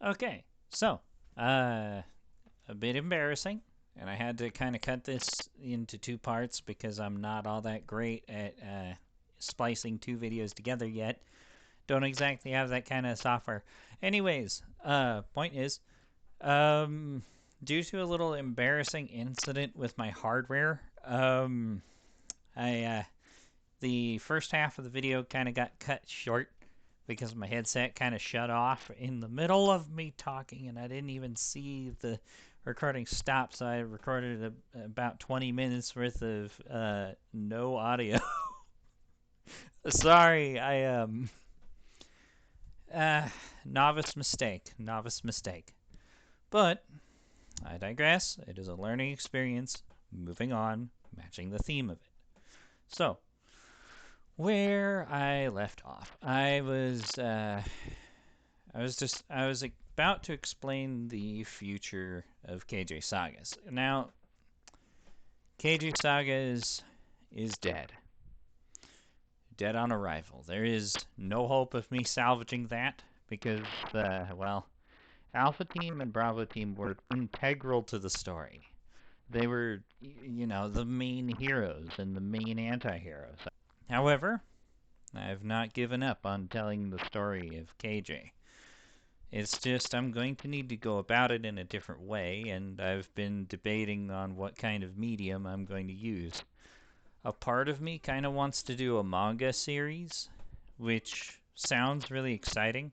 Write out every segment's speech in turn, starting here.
Okay, so a bit embarrassing, and I had to kind of cut this into two parts because I'm not all that great at splicing two videos together yet. Don't exactly have that kind of software. Anyways, point is, um, due to a little embarrassing incident with my hardware, I the first half of the video kind of got cut short because my headset kind of shut off in the middle of me talking, and I didn't even see the recording stop. So I recorded about 20 minutes worth of no audio. Sorry, uh, novice mistake, novice mistake. But I digress. It is a learning experience. Moving on, matching the theme of it. So, where I left off, I was about to explain the future of KJ Sagas. Now, KJ Sagas is dead. Dead on arrival. There is no hope of me salvaging that because, well, Alpha Team and Bravo Team were integral to the story. They were, the main heroes and the main anti heroes. However, I have not given up on telling the story of KJ. It's just I'm going to need to go about it in a different way, and I've been debating on what kind of medium I'm going to use. A part of me kind of wants to do a manga series, which sounds really exciting,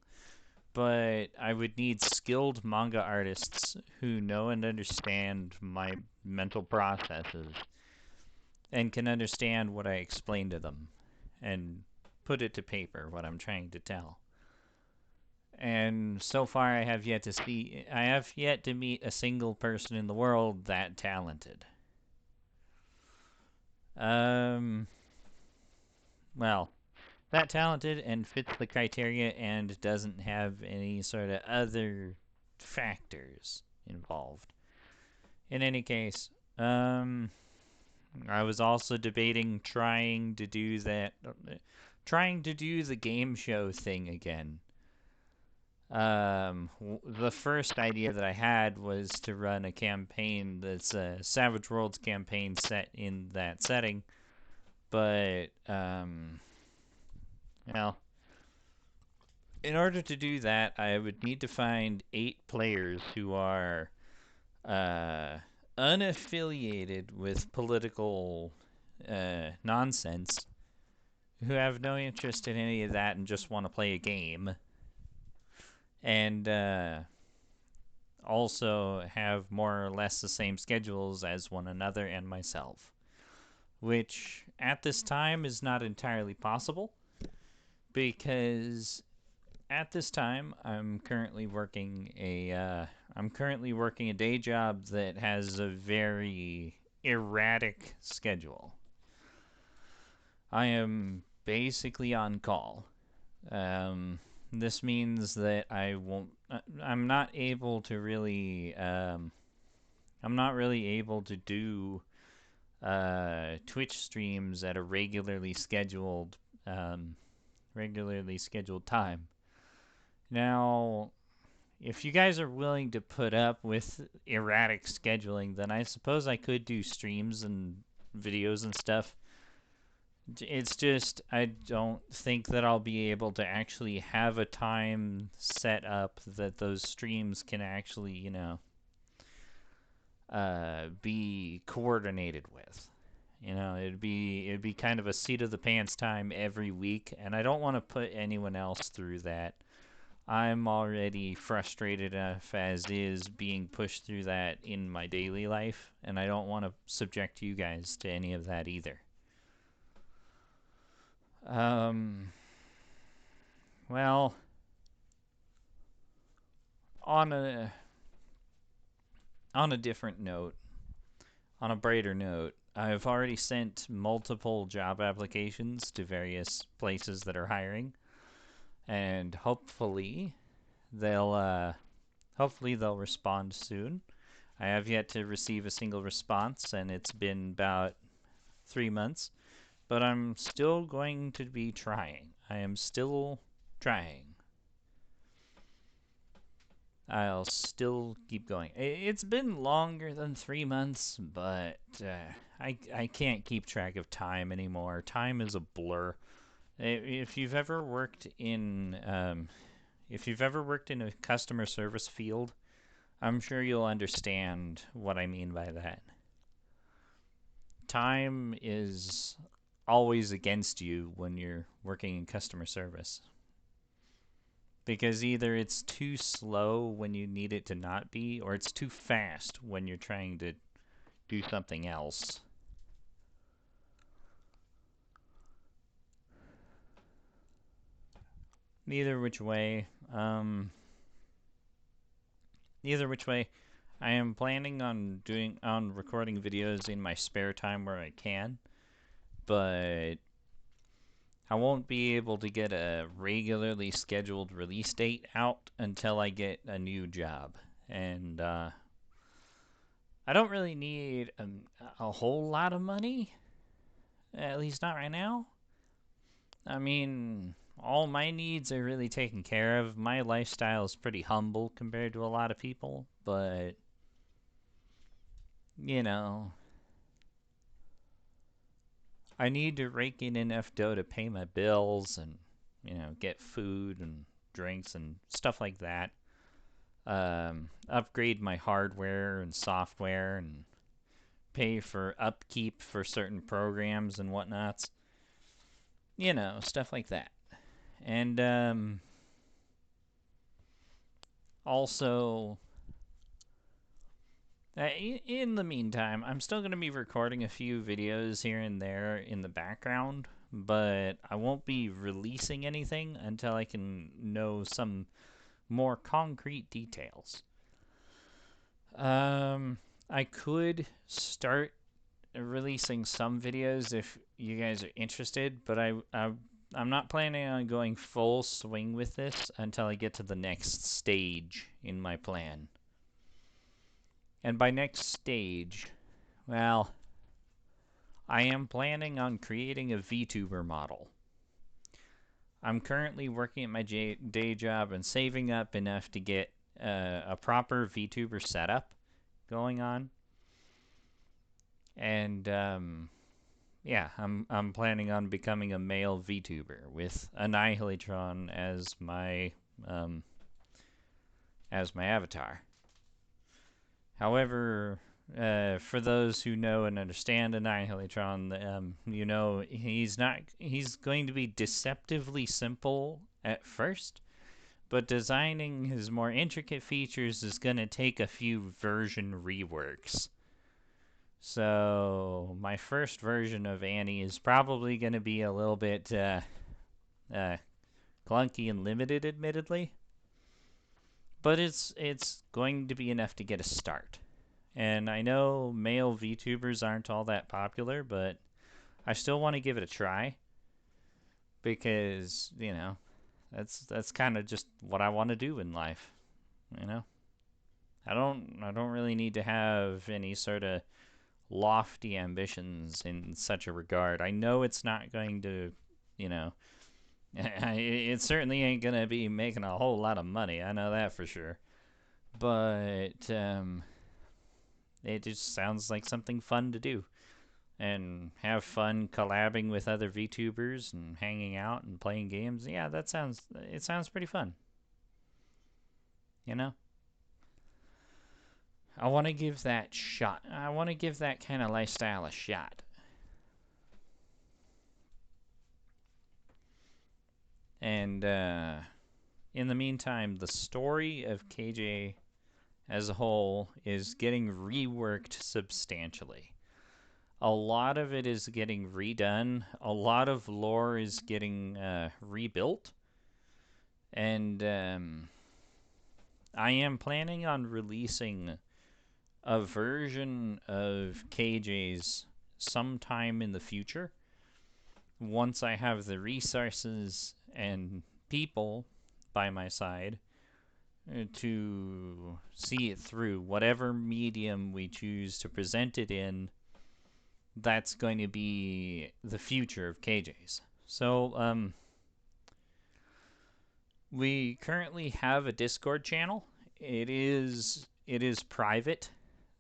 but I would need skilled manga artists who know and understand my mental processes and can understand what I explain to them and put it to paper what I'm trying to tell. And so far I have yet to meet a single person in the world that talented. Um well, that talented and fits the criteria and doesn't have any sort of other factors involved. In any case, I was also debating trying to do the game show thing again. The first idea that I had was to run a campaign that's a Savage Worlds campaign set in that setting, but well, in order to do that, I would need to find 8 players who are uh, unaffiliated with political nonsense, who have no interest in any of that and just want to play a game, and also have more or less the same schedules as one another and myself, which at this time is not entirely possible because at this time I'm currently working a day job that has a very erratic schedule. I am basically on call. This means that I won't. I'm not able to really. I'm not really able to do Twitch streams at a regularly scheduled time. Now, if you guys are willing to put up with erratic scheduling, then I suppose I could do streams and videos and stuff. It's just I don't think that I'll be able to actually have a time set up that those streams can actually, be coordinated with. It'd be kind of a seat of the pants time every week, and I don't want to put anyone else through that. I'm already frustrated enough as is being pushed through that in my daily life, and I don't want to subject you guys to any of that either. Um, well, on a on a different note, on a brighter note, I've already sent multiple job applications to various places that are hiring, and hopefully they'll respond soon. I have yet to receive a single response, and it's been about 3 months, but I'm still going to be trying. I am still trying. I'll still keep going. It's been longer than 3 months, but I can't keep track of time anymore. Time is a blur. If you've ever worked in if you've ever worked in a customer service field, I'm sure you'll understand what I mean by that. Time is always against you when you're working in customer service. Because either it's too slow when you need it to not be, or it's too fast when you're trying to do something else. Either which way, I am planning on recording videos in my spare time where I can, but I won't be able to get a regularly scheduled release date out until I get a new job. And I don't really need a whole lot of money, at least not right now. I mean, all my needs are really taken care of. My lifestyle is pretty humble compared to a lot of people, but you know, I need to rake in enough dough to pay my bills and, get food and drinks and stuff like that. Upgrade my hardware and software and pay for upkeep for certain programs and whatnots. Stuff like that. And also, in the meantime, I'm still going to be recording a few videos here and there in the background, but I won't be releasing anything until I can know some more concrete details. I could start releasing some videos if you guys are interested, but I'm not planning on going full swing with this until I get to the next stage in my plan. And by next stage, well, I am planning on creating a VTuber model. I'm currently working at my day job and saving up enough to get a proper VTuber setup going on. And yeah, I'm planning on becoming a male VTuber with Anihilatitron as my avatar. However, for those who know and understand Anihilatron, he's going to be deceptively simple at first, but designing his more intricate features is going to take a few version reworks. So my first version of Annie is probably going to be a little bit clunky and limited, admittedly, but it's going to be enough to get a start. And I know male VTubers aren't all that popular, but I still want to give it a try because that's kind of just what I want to do in life. I don't really need to have any sort of lofty ambitions in such a regard. I know it's not going to, it certainly ain't going to be making a whole lot of money. I know that for sure. But it just sounds like something fun to do. And have fun collabing with other VTubers and hanging out and playing games. Yeah, it sounds pretty fun. I want to give that shot. I want to give that kind of lifestyle a shot. And in the meantime, the story of KJ as a whole is getting reworked substantially. A lot of it is getting redone. A lot of lore is getting rebuilt. And I am planning on releasing a version of KJ's sometime in the future once I have the resources and people by my side to see it through. Whatever medium we choose to present it in, that's going to be the future of KJ's. So, we currently have a Discord channel. it is private,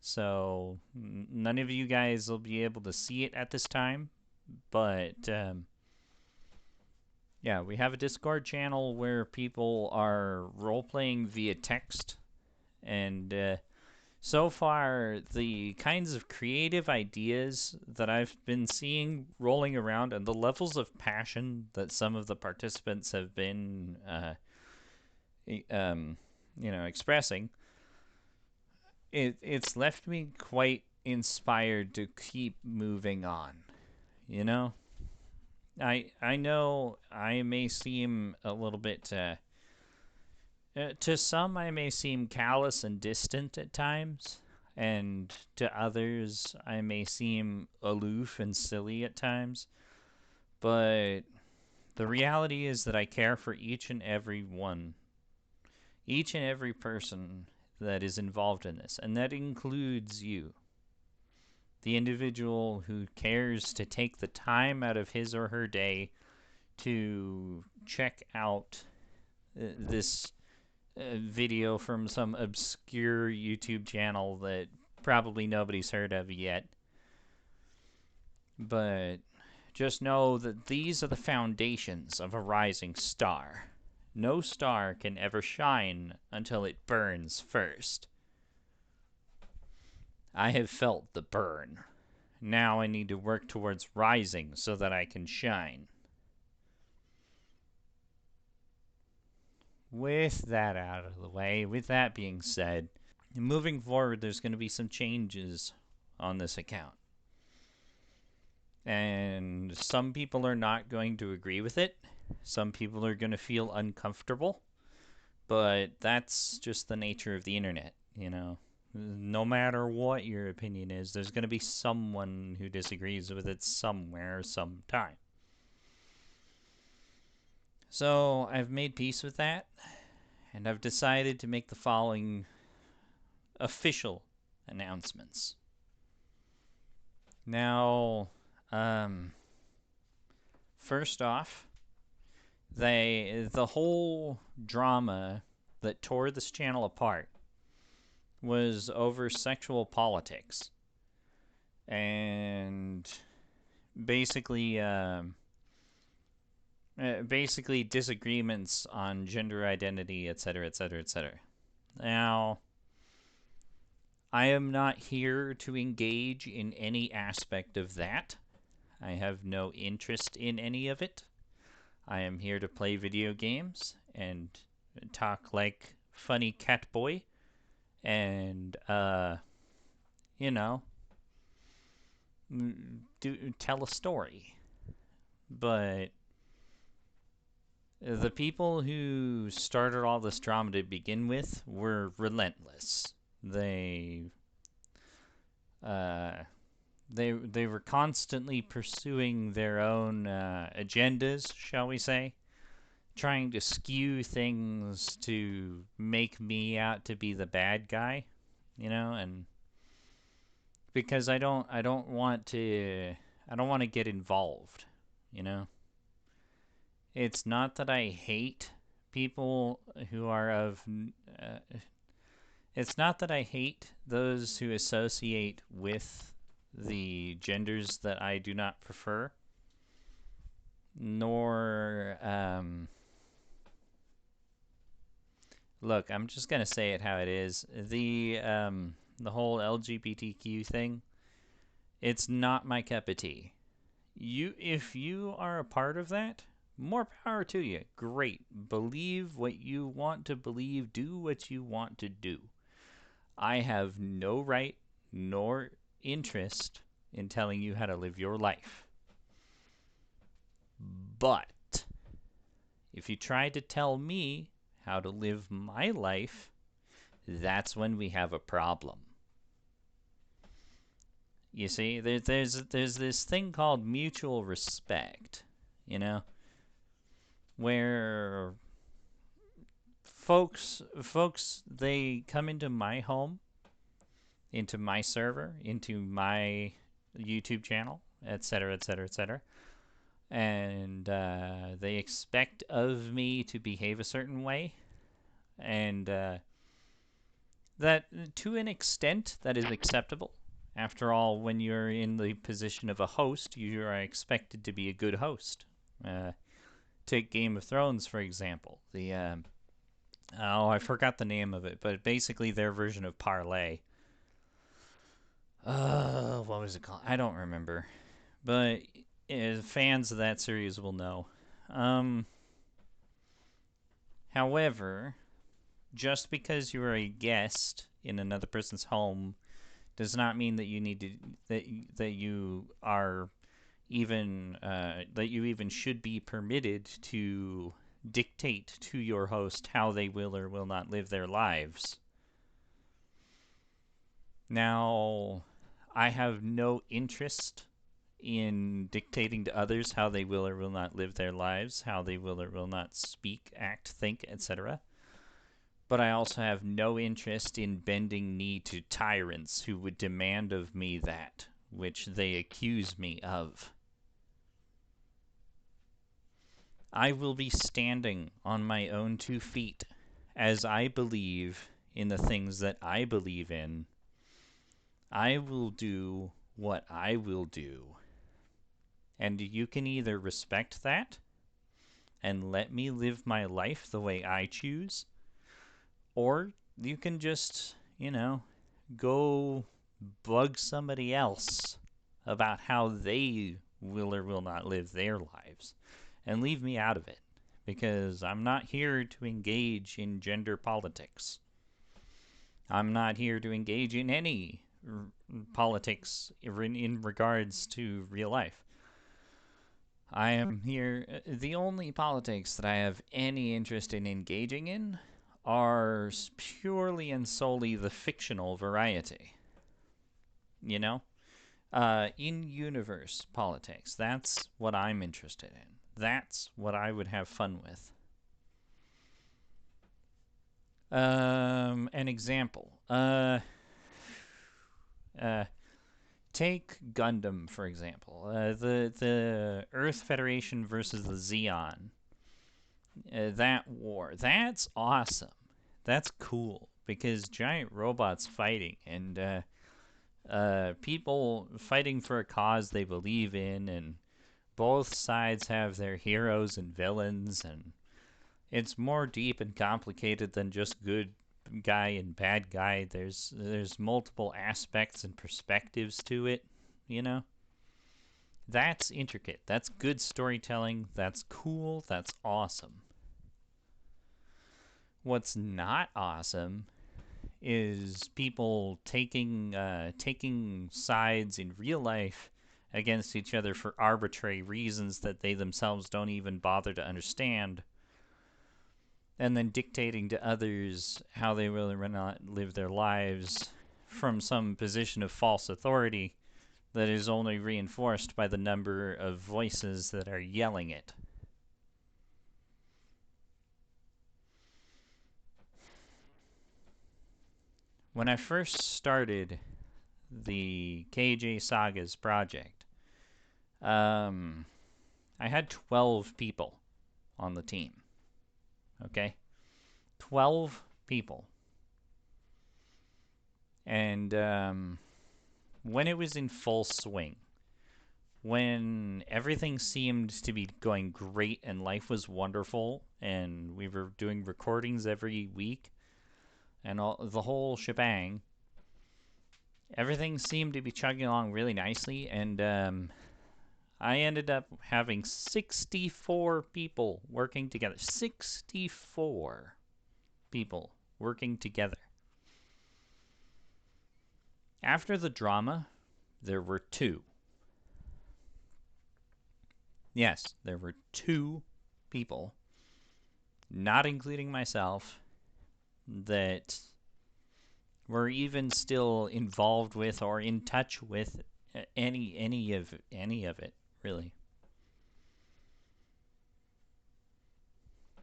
so none of you guys will be able to see it at this time. But yeah, we have a Discord channel where people are role playing via text, and so far the kinds of creative ideas that I've been seeing rolling around and the levels of passion that some of the participants have been expressing, it's left me quite inspired to keep moving on. You know, I know I may seem a little bit to some I may seem callous and distant at times, and to others I may seem aloof and silly at times. But the reality is that I care for each and every one, each and every person that is involved in this, and that includes you, the individual who cares to take the time out of his or her day to check out this video from some obscure YouTube channel that probably nobody's heard of yet. But just know that these are the foundations of a rising star. No star can ever shine until it burns first. I have felt the burn. Now I need to work towards rising so that I can shine. With that out of the way, with that being said, moving forward, there's going to be some changes on this account. And some people are not going to agree with it. Some people are going to feel uncomfortable. But that's just the nature of the internet, you know. No matter what your opinion is, there's going to be someone who disagrees with it somewhere, sometime. So I've made peace with that, and I've decided to make the following official announcements. Now, first off, the whole drama that tore this channel apart was over sexual politics and basically disagreements on gender identity, etc., etc., etc. Now, I am not here to engage in any aspect of that. I have no interest in any of it. I am here to play video games and talk like funny cat boy and tell a story. But the people who started all this drama to begin with were relentless. They were constantly pursuing their own agendas, shall we say, trying to skew things to make me out to be the bad guy, and because I don't want to get involved, you know. It's not that I hate people who are of it's not that I hate those who associate with the genders that I do not prefer, nor look, I'm just gonna say it how it is. The whole LGBTQ thing, it's not my cup of tea. If you are a part of that, more power to you. Great. Believe what you want to believe. Do what you want to do. I have no right nor interest in telling you how to live your life. But if you try to tell me how to live my life, that's when we have a problem. You see, there's this thing called mutual respect, where folks they come into my home, into my server, into my YouTube channel, etc., etc., etc., and they expect of me to behave a certain way, and That, to an extent, that is acceptable. After all, when you're in the position of a host, you are expected to be a good host. Take Game of Thrones, for example. Oh, I forgot the name of it, but basically their version of Parlay. What was it called? I don't remember. But fans of that series will know. However, just because you are a guest in another person's home does not mean that you need to that you are even that you even should be permitted to dictate to your host how they will or will not live their lives. Now, I have no interest in dictating to others how they will or will not live their lives, how they will or will not speak, act, think, etc. But I also have no interest in bending knee to tyrants who would demand of me that which they accuse me of. I will be standing on my own 2 feet as I believe in the things that I believe in. I will do what I will do. And you can either respect that and let me live my life the way I choose, or you can just, go bug somebody else about how they will or will not live their lives and leave me out of it, because I'm not here to engage in gender politics. I'm not here to engage in any politics in regards to real life. I am here. The only politics that I have any interest in engaging in are purely and solely the fictional variety. You know? In-universe politics. That's what I'm interested in. That's what I would have fun with. An example. Take Gundam, for example. The Earth Federation versus the Zeon. That war. That's awesome. That's cool, because giant robots fighting and people fighting for a cause they believe in, and both sides have their heroes and villains, and it's more deep and complicated than just good guy and bad guy. There's multiple aspects and perspectives to it, you know? That's intricate. That's good storytelling. That's cool. That's awesome. What's not awesome is people taking sides in real life against each other for arbitrary reasons that they themselves don't even bother to understand, and then dictating to others how they will or not live their lives from some position of false authority that is only reinforced by the number of voices that are yelling it. When I first started the KJ Sagas project, I had 12 people on the team. Okay? 12 people. And when it was in full swing, when everything seemed to be going great and life was wonderful, and we were doing recordings every week and the whole shebang, everything seemed to be chugging along really nicely, and I ended up having 64 people working together. 64 people working together. After the drama, there were 2. Yes, there were 2 people, not including myself, that were even still involved with or in touch with any of it, really,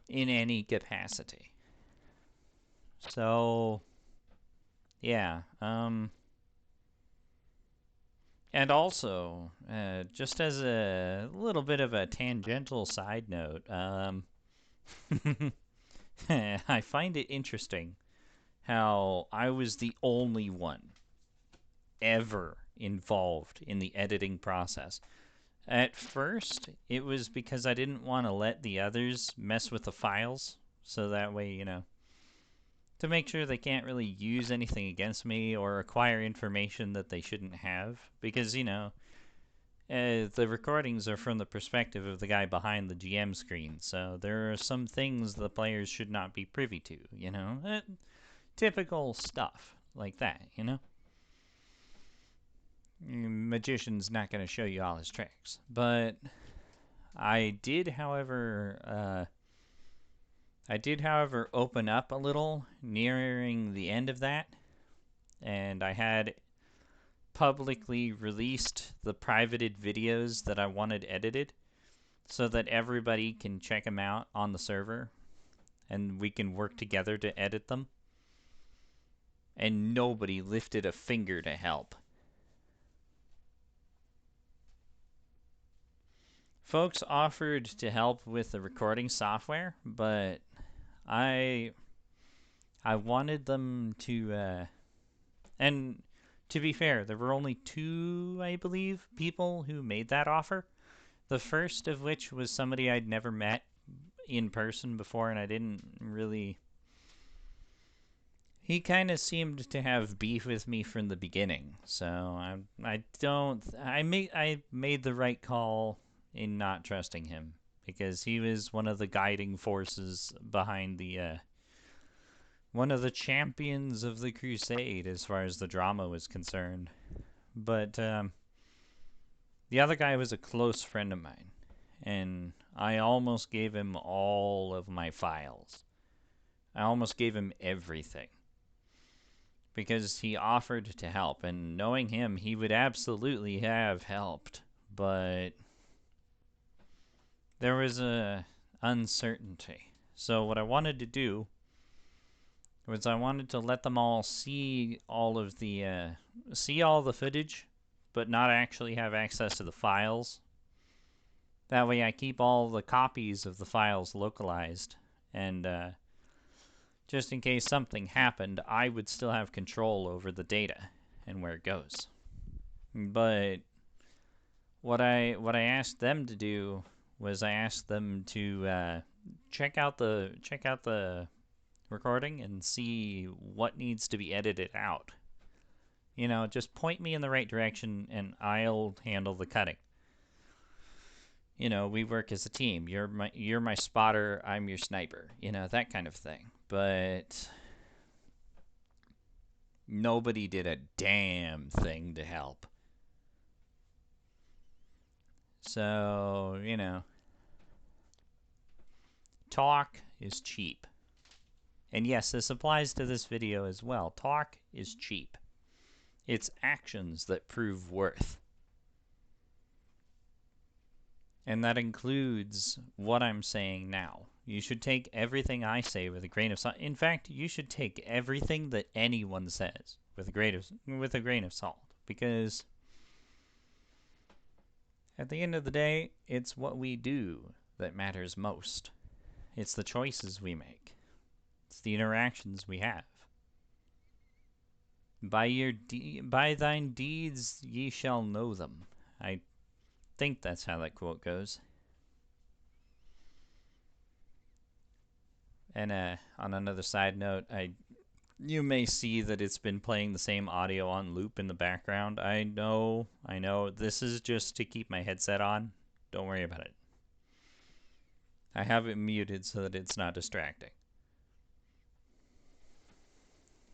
in any capacity. So, yeah. And also, just as a little bit of a tangential side note, I find it interesting how I was the only one ever involved in the editing process. At first, it was because I didn't want to let the others mess with the files, so that way, to make sure they can't really use anything against me or acquire information that they shouldn't have. Because, the recordings are from the perspective of the guy behind the GM screen, so there are some things the players should not be privy to, typical stuff like that. Magician's not going to show you all his tricks. But I did, however, open up a little nearing the end of that, and I had publicly released the privated videos that I wanted edited so that everybody can check them out on the server and we can work together to edit them. And nobody lifted a finger to help. Folks offered to help with the recording software, but I wanted them to, and to be fair, there were only 2, I believe, people who made that offer. The first of which was somebody I'd never met in person before, and I didn't really... He kind of seemed to have beef with me from the beginning, so I made the right call in not trusting him, because he was one of the guiding forces behind the one of the champions of the crusade as far as the drama was concerned. But the other guy was a close friend of mine, and I almost gave him all of my files. I almost gave him everything, because he offered to help, and knowing him, he would absolutely have helped, but there was a uncertainty. So what I wanted to do was I wanted to let them all see all of the footage, but not actually have access to the files. That way I keep all the copies of the files localized, and just in case something happened, I would still have control over the data and where it goes. But what I asked them to do was I asked them to check out the recording and see what needs to be edited out. Just point me in the right direction and I'll handle the cutting. We work as a team. You're my spotter, I'm your sniper. That kind of thing. But nobody did a damn thing to help. So, talk is cheap. And yes, this applies to this video as well. Talk is cheap. It's actions that prove worth. And that includes what I'm saying now. You should take everything I say with a grain of salt. In fact, you should take everything that anyone says with a grain of salt. Because at the end of the day, it's what we do that matters most. It's the choices we make. It's the interactions we have. By thine deeds ye shall know them. I think that's how that quote goes. And on another side note, you may see that it's been playing the same audio on loop in the background. I know. This is just to keep my headset on. Don't worry about it. I have it muted so that it's not distracting.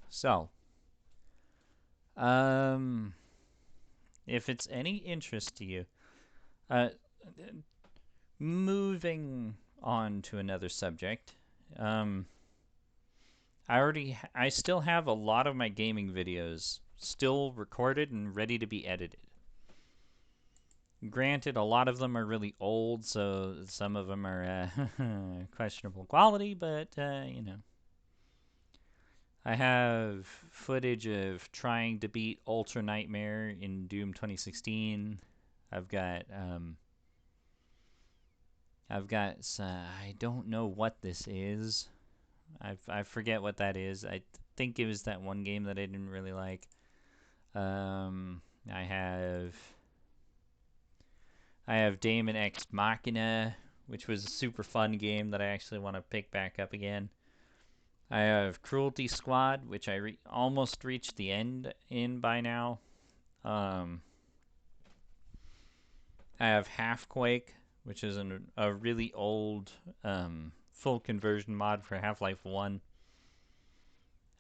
So, if it's any interest to you, moving on to another subject, I still have a lot of my gaming videos still recorded and ready to be edited. Granted, a lot of them are really old, so some of them are questionable quality, but, I have footage of trying to beat Ultra Nightmare in Doom 2016. I've got, I don't know what this is. I forget what that is. think it was that one game that I didn't really like. I have Daemon X Machina, which was a super fun game that I actually want to pick back up again. I have Cruelty Squad, which I almost reached the end in by now. I have Half-Quake, which is a really old full conversion mod for Half-Life 1.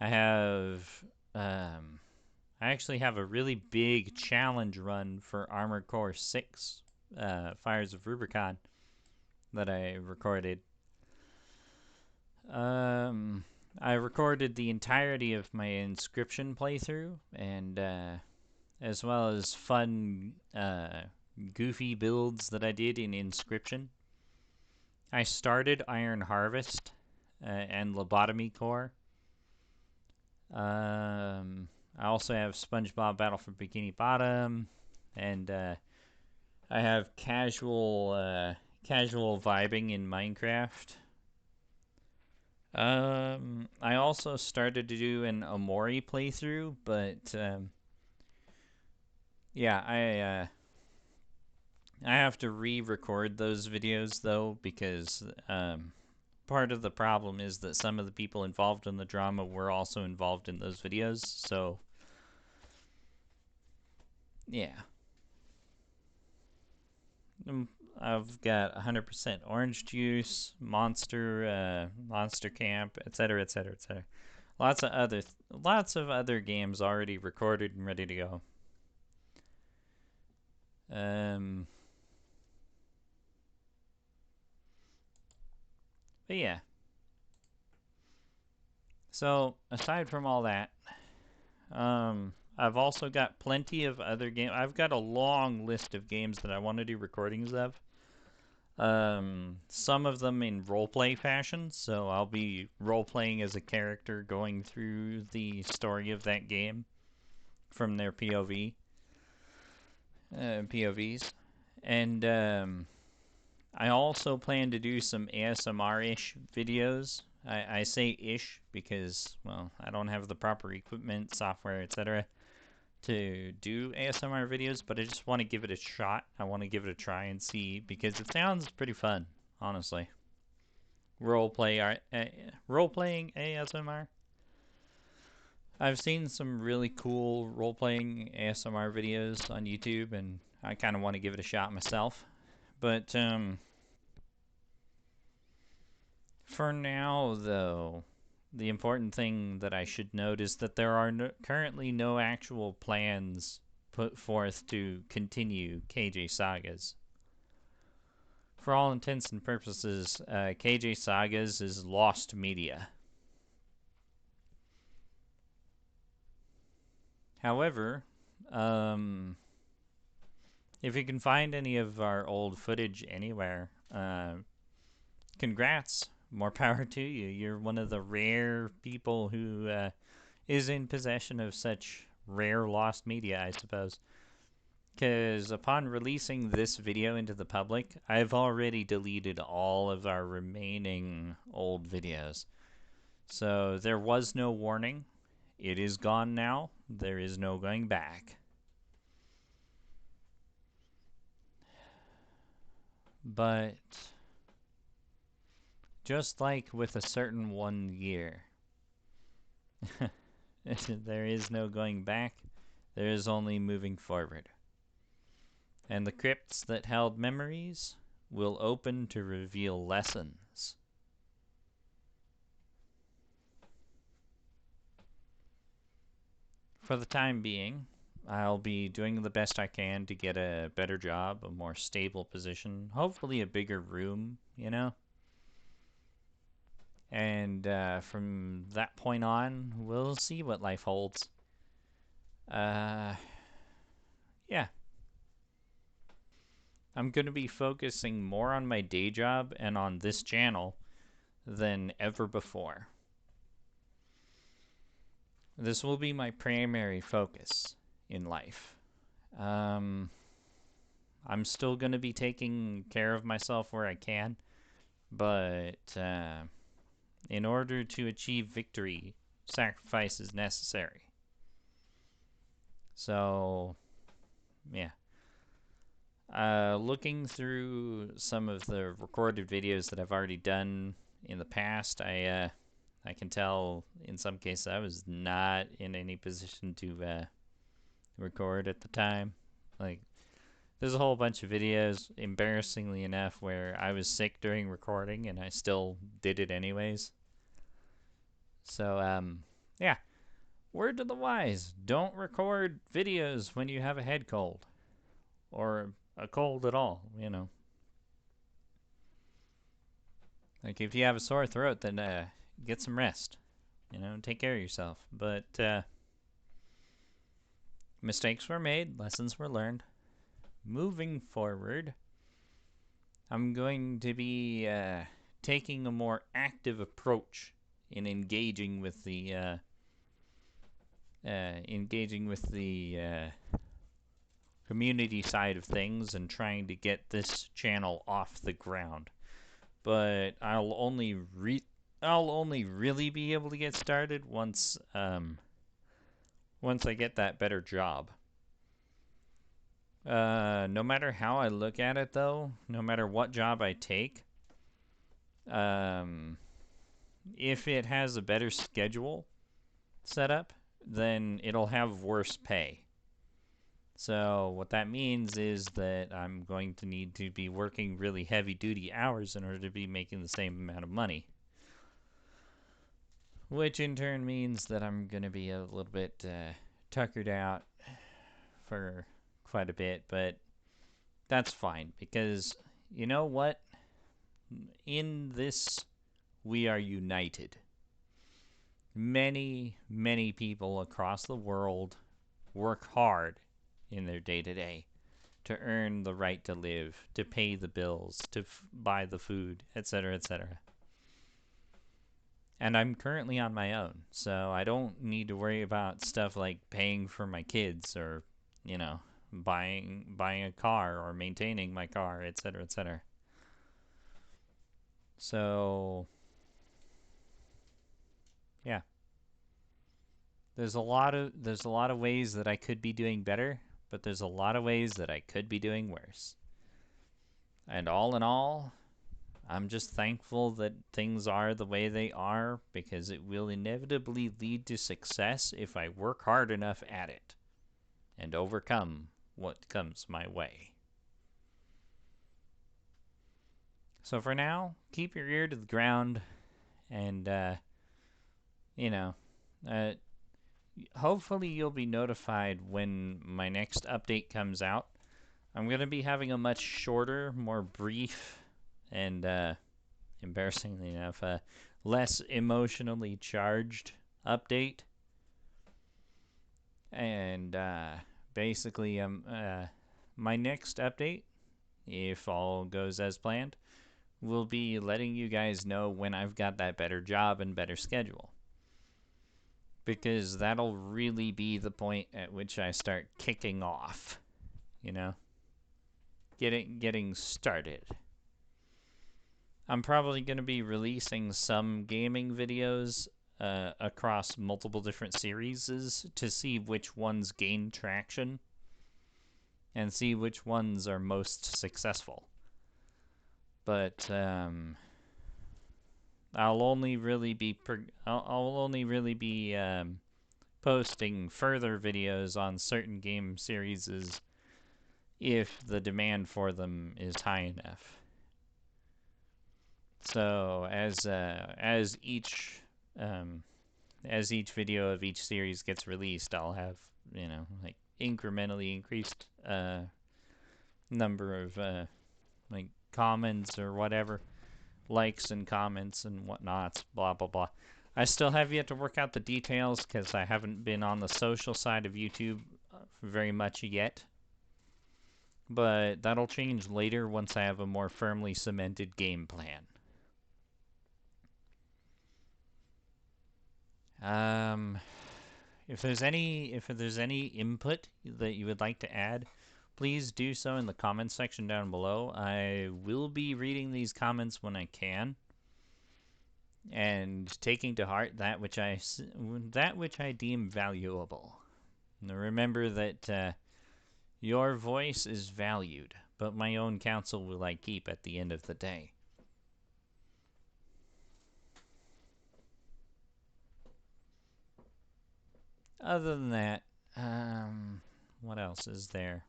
I have I actually have a really big challenge run for Armored Core 6, Fires of Rubicon, that I recorded. I recorded the entirety of my Inscription playthrough, and as well as fun, goofy builds that I did in Inscription. I started Iron Harvest and Lobotomy Core. I also have SpongeBob Battle for Bikini Bottom, and I have casual vibing in Minecraft. I also started to do an Omori playthrough, but yeah, I have to re-record those videos though, because part of the problem is that some of the people involved in the drama were also involved in those videos. So yeah. I've got 100% orange juice, Monster Camp, etc., etc., etc. Lots of other games already recorded and ready to go. But yeah. So aside from all that, I've also got plenty of other games. I've got a long list of games that I want to do recordings of. Some of them in roleplay fashion, so I'll be role-playing as a character going through the story of that game from their POVs. And I also plan to do some ASMR-ish videos. I say ish because, well, I don't have the proper equipment, software, etc. to do ASMR videos, but I just want to give it a shot. I want to give it a try and see, because it sounds pretty fun, honestly. Role-playing ASMR. I've seen some really cool role-playing ASMR videos on YouTube, and I kind of want to give it a shot myself. But for now, though, the important thing that I should note is that there are currently no actual plans put forth to continue KJ Sagas. For all intents and purposes, KJ Sagas is lost media. However, if you can find any of our old footage anywhere, congrats. More power to you. You're one of the rare people who is in possession of such rare lost media, I suppose. Because upon releasing this video into the public, I've already deleted all of our remaining old videos. So there was no warning. It is gone now. There is no going back. But just like with a certain 1 year, there is no going back. There is only moving forward. And the crypts that held memories will open to reveal lessons. For the time being, I'll be doing the best I can to get a better job, a more stable position, hopefully a bigger room, you know? And from that point on, we'll see what life holds. Yeah. I'm going to be focusing more on my day job and on this channel than ever before. This will be my primary focus in life. I'm still going to be taking care of myself where I can, but in order to achieve victory sacrifices necessary. So, yeah. Looking through some of the recorded videos that I've already done in the past, I can tell in some cases I was not in any position to record at the time. Like, there's a whole bunch of videos, embarrassingly enough, where I was sick during recording and I still did it anyways. So, yeah. Word to the wise, don't record videos when you have a head cold. Or a cold at all, you know. Like, if you have a sore throat, then get some rest. You know, take care of yourself. But mistakes were made, lessons were learned. Moving forward, I'm going to be taking a more active approach in engaging with the community side of things and trying to get this channel off the ground. But I'll only really be able to get started once I get that better job. No matter how I look at it, though, no matter what job I take, if it has a better schedule set up, then it'll have worse pay. So what that means is that I'm going to need to be working really heavy-duty hours in order to be making the same amount of money. Which in turn means that I'm going to be a little bit tuckered out for quite a bit, but that's fine because you know what? In this, we are united. Many, many people across the world work hard in their day-to-day to earn the right to live, to pay the bills, to buy the food, etc., etc. And I'm currently on my own, so I don't need to worry about stuff like paying for my kids or, you know, buying a car or maintaining my car, etc., etc. So, yeah. There's a lot of ways that I could be doing better, but there's a lot of ways that I could be doing worse. And all in all, I'm just thankful that things are the way they are because it will inevitably lead to success if I work hard enough at it and overcome what comes my way. So for now, keep your ear to the ground and, you know, hopefully you'll be notified when my next update comes out. I'm going to be having a much shorter, more brief, and embarrassingly enough, less emotionally charged update. And basically, my next update, if all goes as planned, will be letting you guys know when I've got that better job and better schedule. Because that'll really be the point at which I start kicking off, you know? Getting started. I'm probably going to be releasing some gaming videos across multiple different series to see which ones gain traction and see which ones are most successful. But I'll only really be posting further videos on certain game series if the demand for them is high enough. So as each video of each series gets released, I'll have, you know, like incrementally increased number of like comments or whatever, likes and comments and whatnots, blah blah blah. I still have yet to work out the details because I haven't been on the social side of YouTube very much yet. But that'll change later once I have a more firmly cemented game plan. If there's any input that you would like to add, please do so in the comments section down below. I will be reading these comments when I can. and taking to heart that which I deem valuable. Now remember that your voice is valued, but my own counsel will I keep at the end of the day. Other than that, what else is there?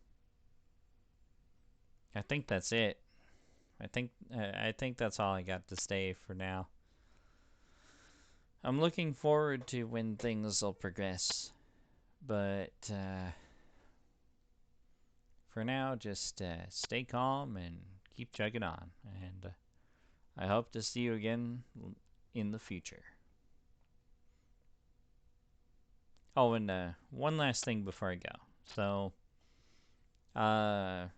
I think that's it. I think that's all I got to say for now. I'm looking forward to when things will progress, but for now, just stay calm and keep chugging on. And I hope to see you again in the future. Oh, and one last thing before I go. So, I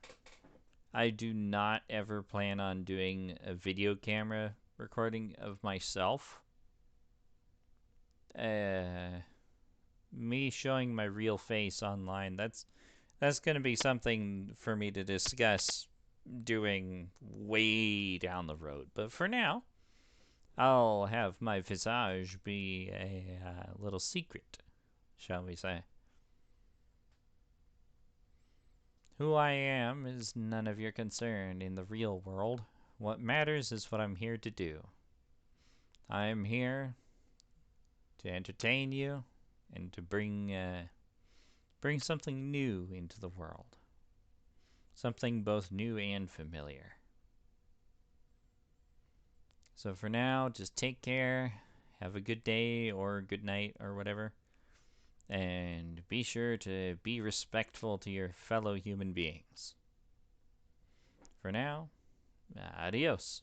do not ever plan on doing a video camera recording of myself. Me showing my real face online, that's going to be something for me to discuss doing way down the road. But for now, I'll have my visage be a little secret, shall we say. Who I am is none of your concern in the real world. What matters is what I'm here to do. I'm here to entertain you and to bring something new into the world. Something both new and familiar. So for now, just take care, have a good day or good night or whatever, and be sure to be respectful to your fellow human beings. For now, adios.